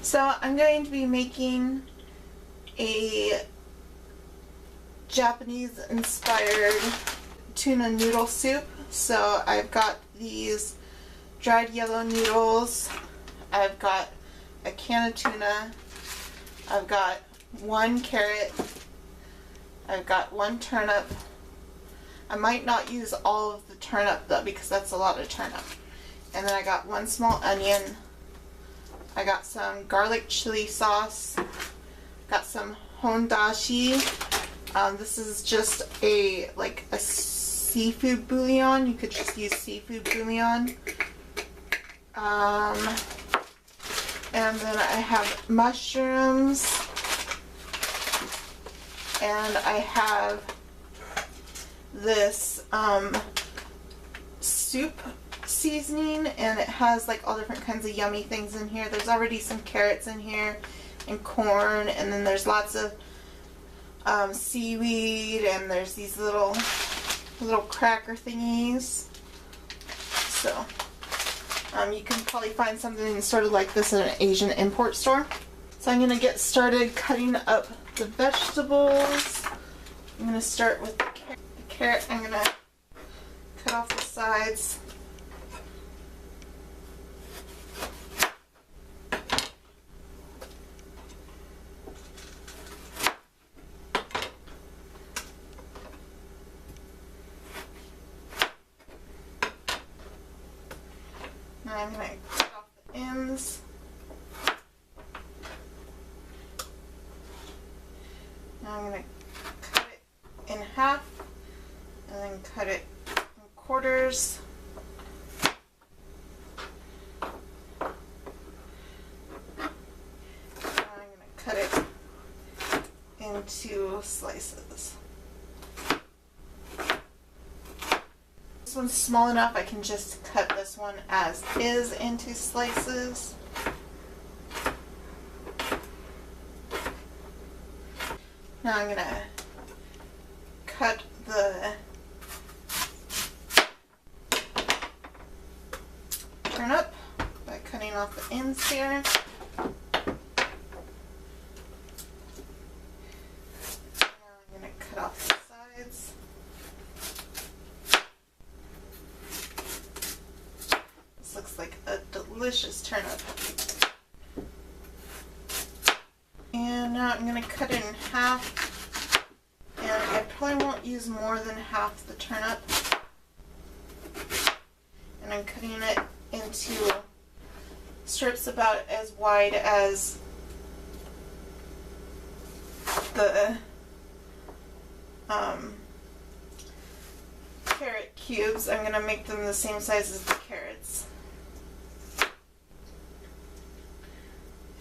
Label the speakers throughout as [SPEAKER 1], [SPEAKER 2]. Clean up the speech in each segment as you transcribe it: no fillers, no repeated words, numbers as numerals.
[SPEAKER 1] So I'm going to be making a Japanese inspired tuna noodle soup. So I've got these dried yellow noodles, I've got a can of tuna, I've got 1 carrot, I've got 1 turnip. I might not use all of the turnip though because that's a lot of turnip. And then I got 1 small onion, I got some garlic chili sauce, got some hondashi. This is just a seafood bullion. You could just use seafood bullion. And then I have mushrooms, and I have this soup seasoning, and it has like all different kinds of yummy things in here. There's already some carrots in here and corn, and then there's lots of seaweed, and there's these little cracker thingies. So you can probably find something sort of like this at an Asian import store. So I'm going to get started cutting up the vegetables. I'm going to start with the carrot. I'm going to cut off the sides. Now I'm going to cut off the ends. Now I'm going to cut it in half and then cut it in quarters. Now I'm going to cut it into slices. This one's small enough I can just cut this one as is into slices. Now I'm going to cut the turnip by cutting off the ends here. Now I'm going to cut off the sides. This looks like a delicious turnip. And now I'm going to cut it in half, and I probably won't use more than half the turnip. And I'm cutting it into strips about as wide as the carrot cubes. I'm going to make them the same size as the carrots.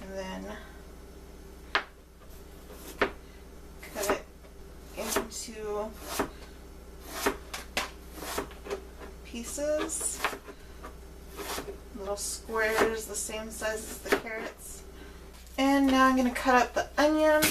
[SPEAKER 1] And then cut it into pieces, little squares the same size as the carrots. And now I'm going to cut up the onion.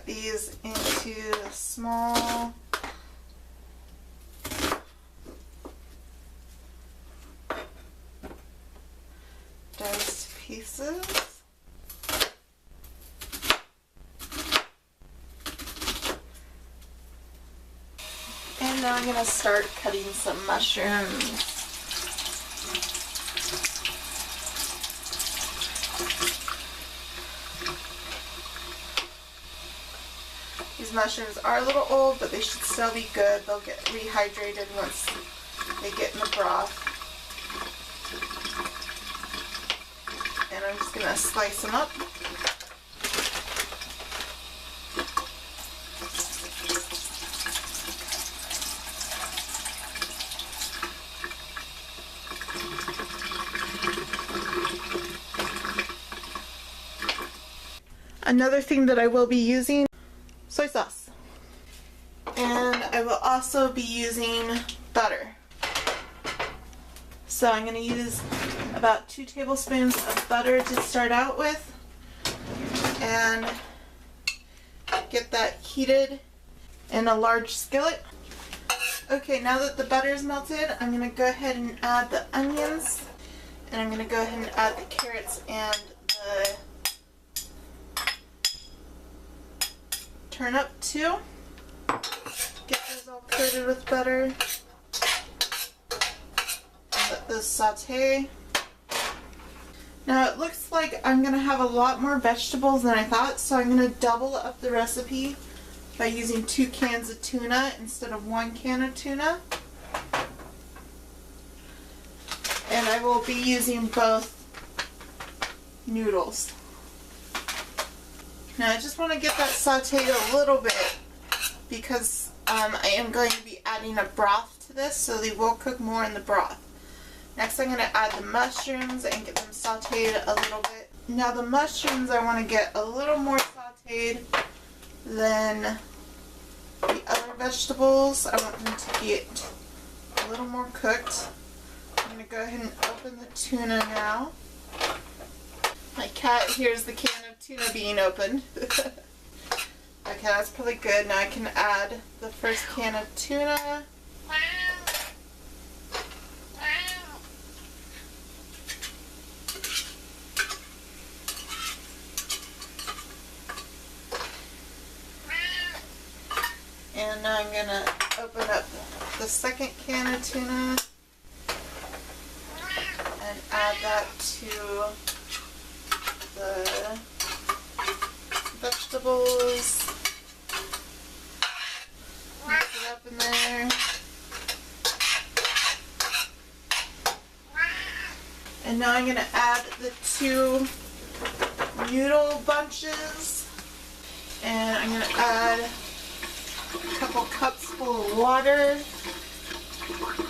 [SPEAKER 1] These into small diced pieces. And now I'm going to start cutting some mushrooms. These mushrooms are a little old, but they should still be good. They'll get rehydrated once they get in the broth. And I'm just going to slice them up. Another thing that I will be using, soy sauce. And I will also be using butter. So I'm going to use about 2 tablespoons of butter to start out with and get that heated in a large skillet. Okay, now that the butter is melted, I'm going to go ahead and add the onions, and I'm going to go ahead and add the carrots and the turnip too. Get those all coated with butter. Let those saute. Now it looks like I'm going to have a lot more vegetables than I thought, so I'm going to double up the recipe by using 2 cans of tuna instead of 1 can of tuna. And I will be using both noodles. Now I just want to get that sauteed a little bit because I am going to be adding a broth to this, so they will cook more in the broth. Next I'm going to add the mushrooms and get them sauteed a little bit. Now the mushrooms I want to get a little more sauteed than the other vegetables. I want them to get a little more cooked. I'm going to go ahead and open the tuna now. My cat hears the can of tuna being opened. Okay, that's probably good. Now I can add the first can of tuna. And now I'm going to open up the second can of tuna and add that to the vegetables. Mix it up in there. And now I'm going to add the 2 noodle bunches. And I'm going to add a couple cups full of water.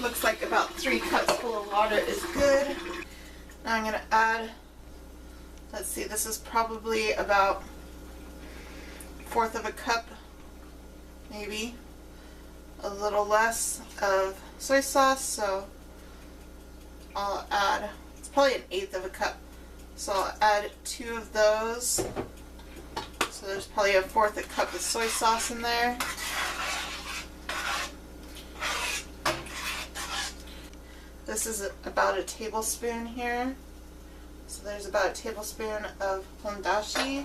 [SPEAKER 1] Looks like about 3 cups full of water is good. Now I'm going to add, let's see, this is probably about 1/4 of a cup, maybe a little less of soy sauce, so I'll add, it's probably 1/8 of a cup, so I'll add 2 of those. So there's probably 1/4 a cup of soy sauce in there. This is about a tablespoon here. So there's about a tablespoon of hondashi.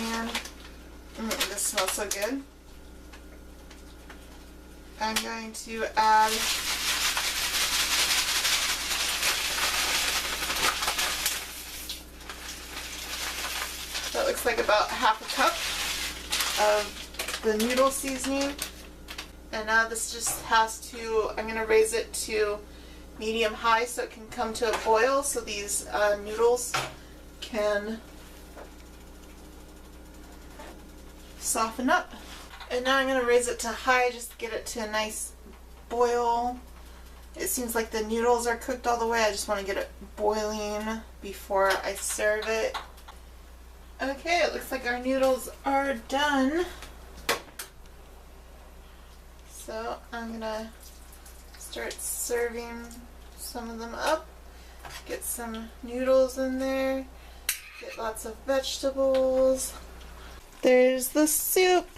[SPEAKER 1] And this smells so good. I'm going to add that looks like about 1/2 cup of the noodle seasoning. And now this just has to, I'm going to raise it to medium high so it can come to a boil so these noodles can soften up. And now I'm going to raise it to high just to get it to a nice boil. It seems like the noodles are cooked all the way. I just want to get it boiling before I serve it. Okay, it looks like our noodles are done. So I'm going to start serving some of them up. Get some noodles in there. Get lots of vegetables. There's the soup.